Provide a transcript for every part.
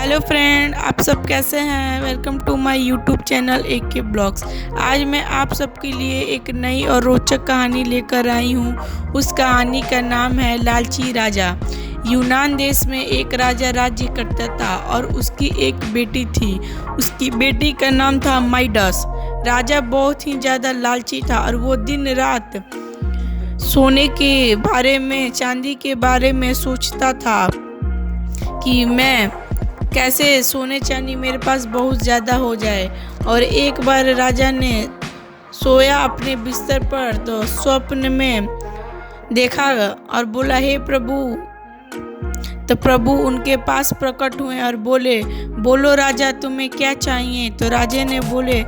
Hello friend, आप सब कैसे हैं। Welcome to my YouTube channel AK blogs. आज मैं आप सबके लिए एक नई और रोचक कहानी लेकर आई हूँ। उस कहानी का नाम है लालची राजा। यूनान देश में एक राजा राज्य करता था और उसकी एक बेटी थी। उसकी बेटी का नाम था माइडस। राजा बहुत ही ज़्यादा लालची था और वो दिन रात सोने के बारे में, चांदी के बारे में सोचता था कि मैं कैसे सोने चांदी मेरे पास बहुत ज़्यादा हो जाए। और एक बार राजा ने सोया अपने बिस्तर पर तो स्वप्न में देखा और बोला, हे प्रभु। तो प्रभु उनके पास प्रकट हुए और बोले, बोलो राजा, तुम्हें क्या चाहिए। तो राजा ने बोले,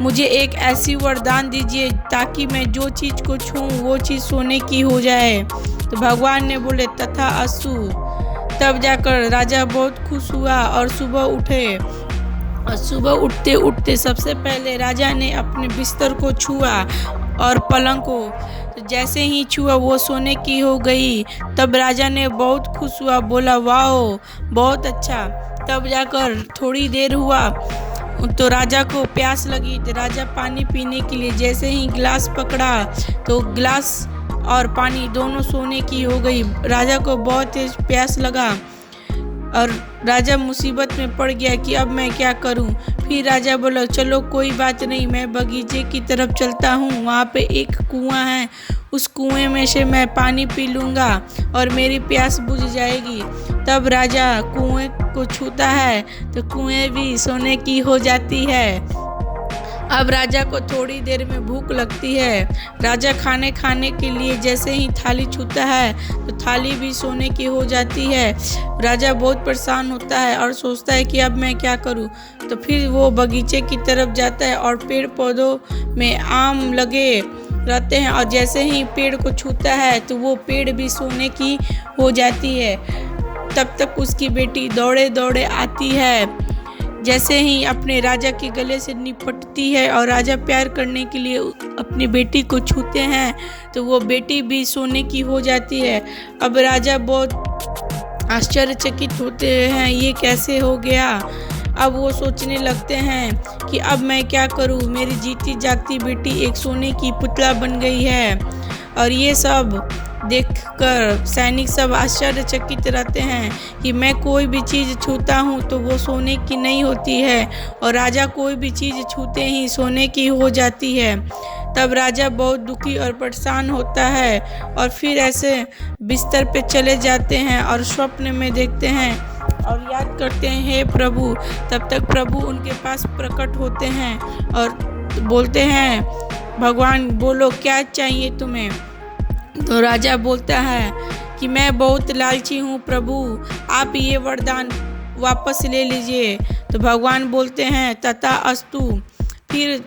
मुझे एक ऐसी वरदान दीजिए ताकि मैं जो चीज़ को छूऊं वो चीज़ सोने की हो जाए। तो भगवान ने बोले, तथा अस्तु। तब जाकर राजा बहुत खुश हुआ और सुबह उठे। और सुबह उठते उठते सबसे पहले राजा ने अपने बिस्तर को छुआ और पलंग को। तो जैसे ही छुआ वो सोने की हो गई। तब राजा ने बहुत खुश हुआ, बोला, वाओ, बहुत अच्छा। तब जाकर थोड़ी देर हुआ तो राजा को प्यास लगी। तो राजा पानी पीने के लिए जैसे ही गिलास पकड़ा तो गिलास और पानी दोनों सोने की हो गई। राजा को बहुत तेज प्यास लगा और राजा मुसीबत में पड़ गया कि अब मैं क्या करूं। फिर राजा बोला, चलो कोई बात नहीं, मैं बगीचे की तरफ चलता हूं। वहां पे एक कुआं है, उस कुएं में से मैं पानी पी लूँगा और मेरी प्यास बुझ जाएगी। तब राजा कुएं को छूता है तो कुएं भी सोने की हो जाती है। अब राजा को थोड़ी देर में भूख लगती है। राजा खाने के लिए जैसे ही थाली छूता है तो थाली भी सोने की हो जाती है। राजा बहुत परेशान होता है और सोचता है कि अब मैं क्या करूं। तो फिर वो बगीचे की तरफ जाता है और पेड़ पौधों में आम लगे रहते हैं और जैसे ही पेड़ को छूता है तो वो पेड़ भी सोने की हो जाती है। तब तक उसकी बेटी दौड़े दौड़े आती है। जैसे ही अपने राजा के गले से निपटती है और राजा प्यार करने के लिए अपनी बेटी को छूते हैं तो वो बेटी भी सोने की हो जाती है। अब राजा बहुत आश्चर्यचकित होते हैं, ये कैसे हो गया। अब वो सोचने लगते हैं कि अब मैं क्या करूं, मेरी जीती जागती बेटी एक सोने की पुतला बन गई है। और ये सब देखकर सैनिक सब आश्चर्यचकित रहते हैं कि मैं कोई भी चीज़ छूता हूँ तो वो सोने की नहीं होती है और राजा कोई भी चीज़ छूते ही सोने की हो जाती है। तब राजा बहुत दुखी और परेशान होता है और फिर ऐसे बिस्तर पे चले जाते हैं और स्वप्न में देखते हैं और याद करते हैं, हे प्रभु। तब तक प्रभु उनके पास प्रकट होते हैं और बोलते हैं, भगवान बोलो क्या चाहिए तुम्हें। तो राजा बोलता है कि मैं बहुत लालची हूँ प्रभु, आप ये वरदान वापस ले लीजिए। तो भगवान बोलते हैं, तथा अस्तु। फिर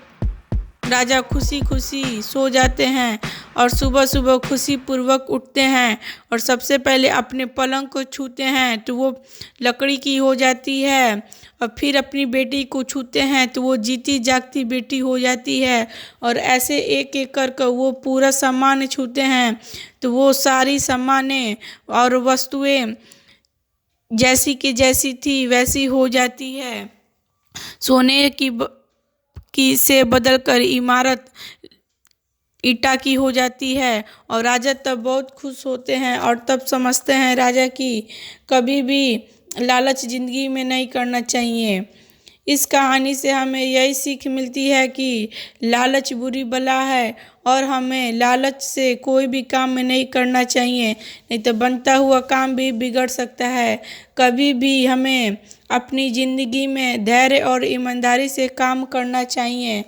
राजा खुशी खुशी सो जाते हैं और सुबह सुबह खुशी पूर्वक उठते हैं और सबसे पहले अपने पलंग को छूते हैं तो वो लकड़ी की हो जाती है। और फिर अपनी बेटी को छूते हैं तो वो जीती जागती बेटी हो जाती है। और ऐसे एक एक कर वो पूरा सामान छूते हैं तो वो सारी सामानें और वस्तुएं जैसी की जैसी थी वैसी हो जाती है। सोने की से बदलकर इमारत ईटा की हो जाती है। और राजा तब बहुत खुश होते हैं और तब समझते हैं राजा की कभी भी लालच ज़िंदगी में नहीं करना चाहिए। इस कहानी से हमें यही सीख मिलती है कि लालच बुरी बला है और हमें लालच से कोई भी काम में नहीं करना चाहिए, नहीं तो बनता हुआ काम भी बिगड़ सकता है। कभी भी हमें अपनी ज़िंदगी में धैर्य और ईमानदारी से काम करना चाहिए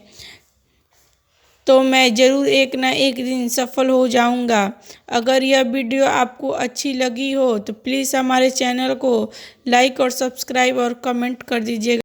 तो मैं ज़रूर एक ना एक दिन सफल हो जाऊंगा। अगर यह वीडियो आपको अच्छी लगी हो तो प्लीज़ हमारे चैनल को लाइक और सब्सक्राइब और कमेंट कर दीजिएगा।